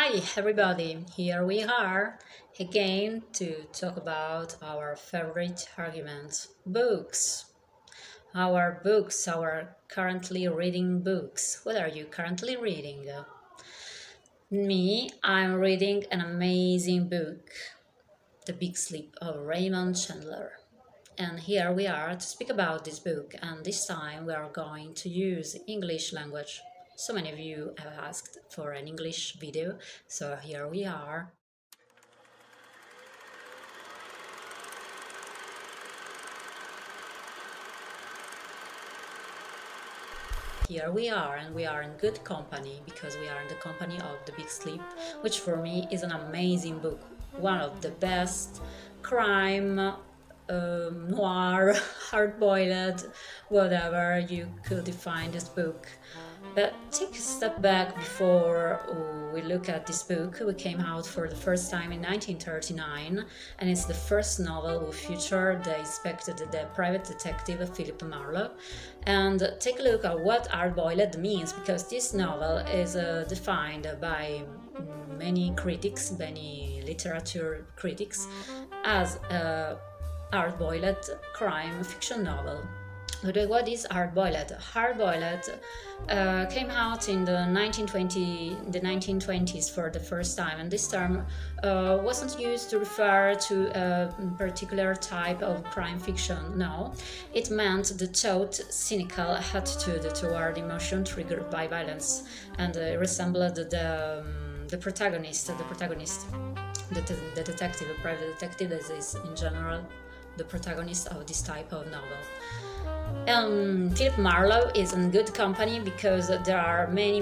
Hi everybody, here we are again to talk about our favorite arguments, books. Our currently reading books. What are you currently reading? Me, I'm reading an amazing book, The Big Sleep of Raymond Chandler. And here we are to speak about this book, and this time we are going to use English language. So many of you have asked for an English video, so here we are. Here we are, and we are in good company because we are in the company of The Big Sleep, which for me is an amazing book, one of the best crime, noir, hard-boiled, whatever you could define this book. But take a step back before we look at this book. It came out for the first time in 1939, and it's the first novel who featured the the private detective Philip Marlowe. And take a look at what hard-boiled means, because this novel is defined by many critics, many literature critics, as a hard-boiled crime fiction novel. What is hard-boiled? Hard-boiled came out in the 1920s for the first time, and this term wasn't used to refer to a particular type of crime fiction. No, it meant the taut, cynical attitude toward emotion triggered by violence, and resembled the protagonist, the detective, a private detective, that is in general the protagonist of this type of novel. Philip Marlowe is in good company because there are many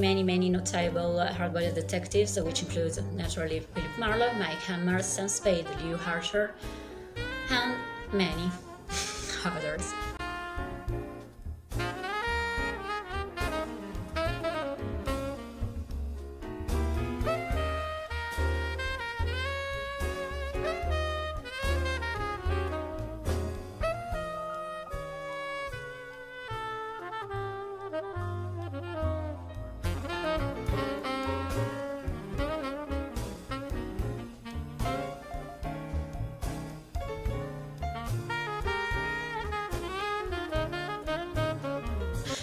notable hard-boiled detectives, which includes naturally Philip Marlowe, Mike Hammer, Sam Spade, Lew Archer, and many others.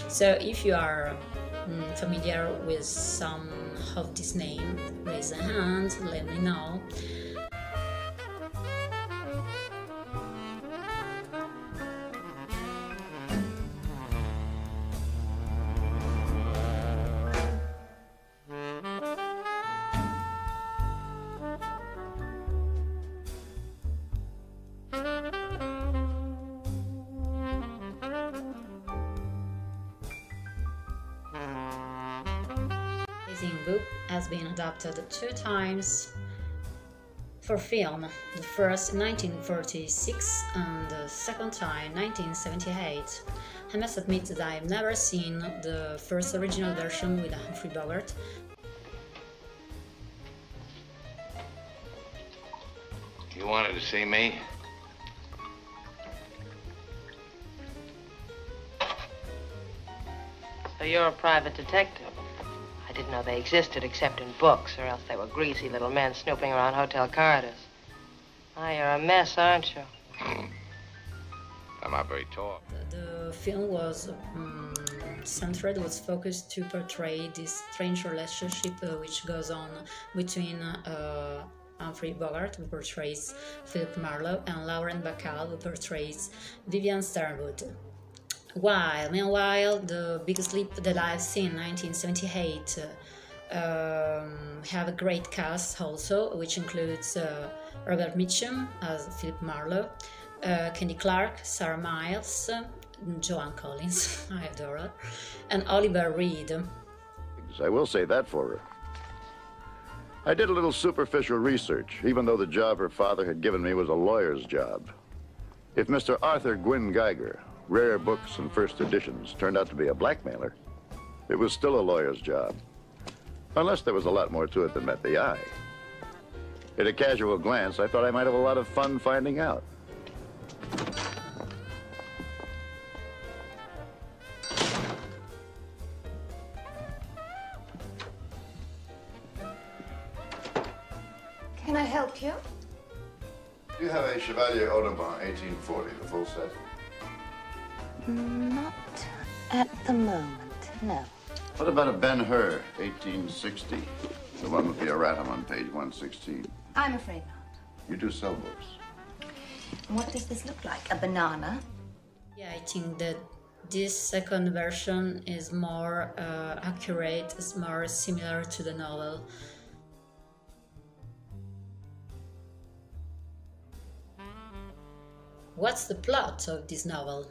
So if you are familiar with some of this name, raise a hand, let me know. Book has been adapted 2 times for film, the first in 1946 and the second time 1978. I must admit that I've never seen the first original version with Humphrey Bogart. You wanted to see me? So you're a private detective? I didn't know they existed except in books, or else they were greasy little men snooping around hotel corridors. Ah, you're a mess, aren't you? I'm not very tall. The film was centered, was focused to portray this strange relationship which goes on between Humphrey Bogart, who portrays Philip Marlowe, and Lauren Bacall, who portrays Vivian Sternwood. Meanwhile, The Big Sleep that I've seen, 1978, have a great cast also, which includes Robert Mitchum as Philip Marlowe, Candy Clark, Sarah Miles, Joan Collins, I adore her, and Oliver Reed. I will say that for her. I did a little superficial research, even though the job her father had given me was a lawyer's job. If Mr. Arthur Gwynne Geiger, rare books and first editions, turned out to be a blackmailer, it was still a lawyer's job. Unless there was a lot more to it than met the eye. At a casual glance, I thought I might have a lot of fun finding out. help you? Do you have a Chevalier Audubon 1840, the full set? Not at the moment, no. What about a Ben-Hur 1860? The one with the erratum on page 116. I'm afraid not. You do sell books. What does this look like? A banana? Yeah, I think that this second version is more accurate, is more similar to the novel. What's the plot of this novel?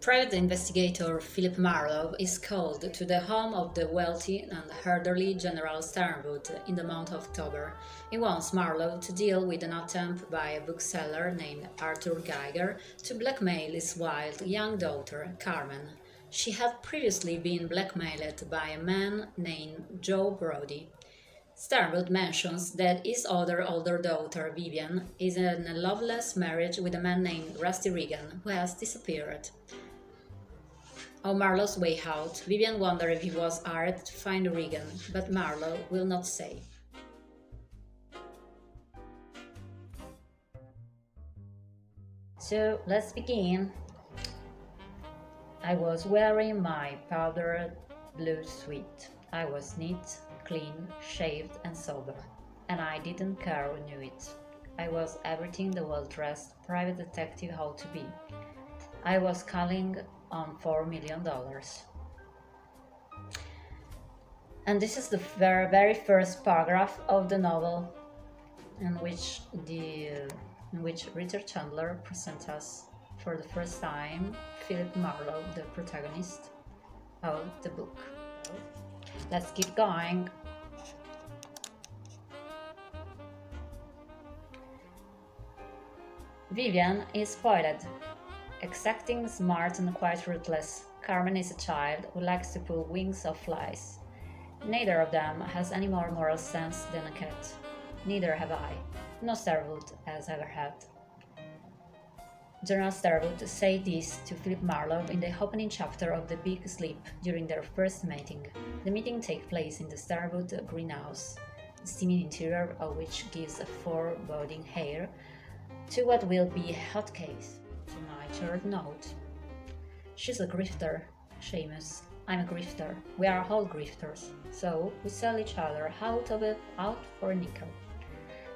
Private investigator Philip Marlowe is called to the home of the wealthy and elderly General Sternwood in the month of October. He wants Marlowe to deal with an attempt by a bookseller named Arthur Geiger to blackmail his wild young daughter, Carmen. She had previously been blackmailed by a man named Joe Brody. Sternwood mentions that his other older daughter, Vivian, is in a loveless marriage with a man named Rusty Regan, who has disappeared. On Marlowe's way out, Vivian wonders if he was hired to find Regan, but Marlowe will not say. So let's begin. I was wearing my powdered blue suit. I was neat, clean, shaved and sober, and I didn't care who knew it. I was everything the well-dressed private detective ought to be. I was calling on $4 million. And this is the very first paragraph of the novel in which Richard Chandler presents us for the first time Philip Marlowe, the protagonist of the book. Let's keep going. Vivian is spoiled, exacting, smart and quite ruthless. Carmen is a child who likes to pull wings off flies. Neither of them has any more moral sense than a cat. Neither have I. No Sternwood has ever had. General Sternwood said this to Philip Marlowe in the opening chapter of The Big Sleep during their first meeting. The meeting takes place in the Sternwood greenhouse, the steamy interior of which gives a foreboding air to what will be a hot case. To my third note. She's a grifter, Seamus. I'm a grifter. We are all grifters. So we sell each other out for a nickel.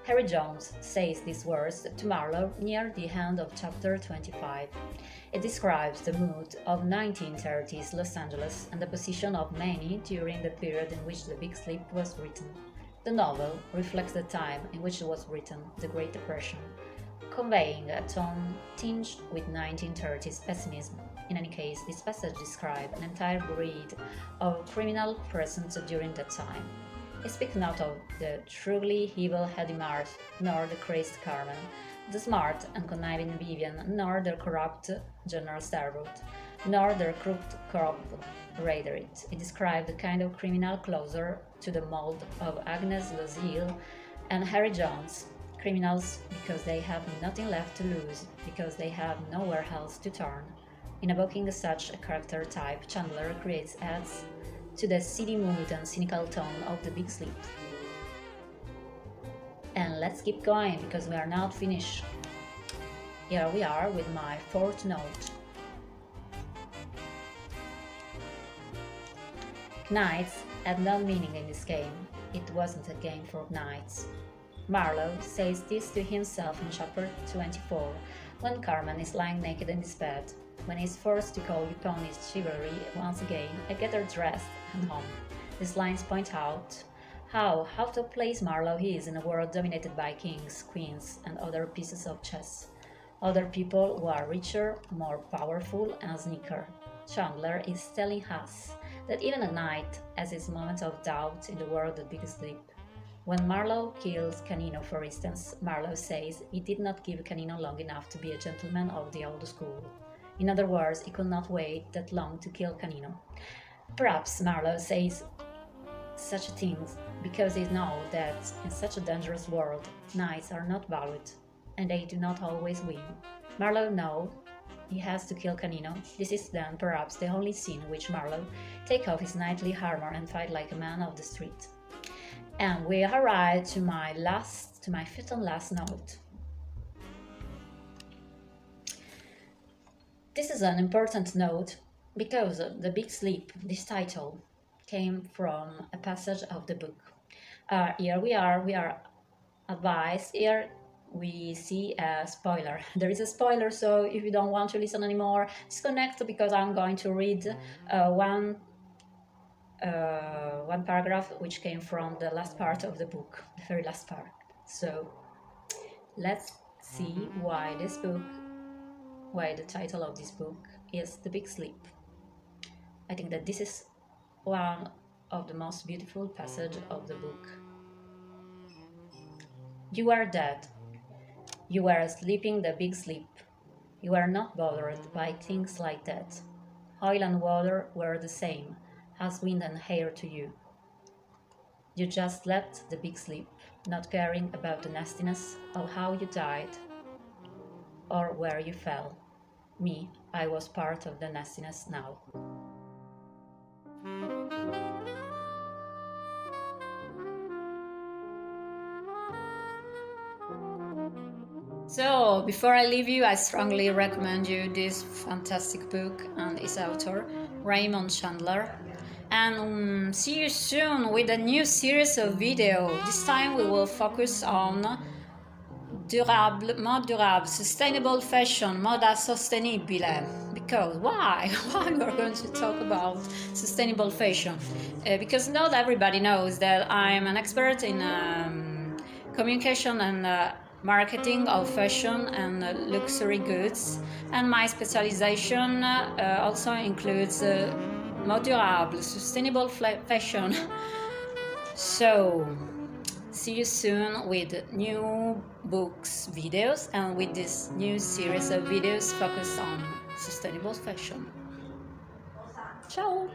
Harry Jones says these words to Marlowe near the end of chapter 25. It describes the mood of 1930s Los Angeles and the position of many during the period in which The Big Sleep was written. The novel reflects the time in which it was written, the Great Depression, conveying a tone tinged with 1930s pessimism. In any case, this passage describes an entire breed of criminal present during that time. It speaks not of the truly evil Eddie Mart, nor the crazed Carmen, the smart and conniving Vivian, nor the corrupt General Sternwood, nor their crooked corrupt Raiderit. It describes the kind of criminal closer to the mold of Agnes Loziel and Harry Jones, criminals because they have nothing left to lose, because they have nowhere else to turn. In evoking such a character type, Chandler creates adds to the seedy mood and cynical tone of The Big Sleep. And let's keep going, because we are not finished. Here we are with my fourth note. Knights had no meaning in this game. It wasn't a game for knights. Marlowe says this to himself in chapter 24, when Carmen is lying naked in his bed. When he is forced to call upon his chivalry once again, I get her dressed and home. These lines point out how out of place Marlowe is in a world dominated by kings, queens, and other pieces of chess. Other people who are richer, more powerful, and sneaker. Chandler is telling us that even a knight has his moments of doubt in the world of Big Sleep. When Marlowe kills Canino, for instance, Marlowe says he did not give Canino long enough to be a gentleman of the old school. In other words, he could not wait that long to kill Canino. Perhaps Marlowe says such things because he knows that in such a dangerous world, knights are not valued, and they do not always win. Marlowe knows he has to kill Canino. This is then perhaps the only scene in which Marlowe takes off his knightly armor and fight like a man of the street. And we arrive to my fifth and last note. This is an important note because The Big Sleep, this title, came from a passage of the book. Here we are advised, here we see a spoiler. There is a spoiler, so if you don't want to listen anymore, disconnect, because I'm going to read one paragraph which came from the last part of the book, the very last part. So let's see why the title of this book is The Big Sleep. I think that this is one of the most beautiful passages of the book. You are dead. You were sleeping the big sleep. You were not bothered by things like that. Oil and water were the same as wind and air to you. You just slept the big sleep, not caring about the nastiness of how you died or where you fell. Me, I was part of the nastiness now. So, before I leave you, I strongly recommend you this fantastic book and its author, Raymond Chandler. And see you soon with a new series of videos. This time we will focus on mode durable, sustainable fashion, moda sostenibile. Because why? Why we're going to talk about sustainable fashion? Because not everybody knows that I'm an expert in communication and marketing of fashion and luxury goods, and my specialization also includes mode durable, sustainable fashion. So see you soon with new books, videos, and with this new series of videos focused on sustainable fashion. Ciao!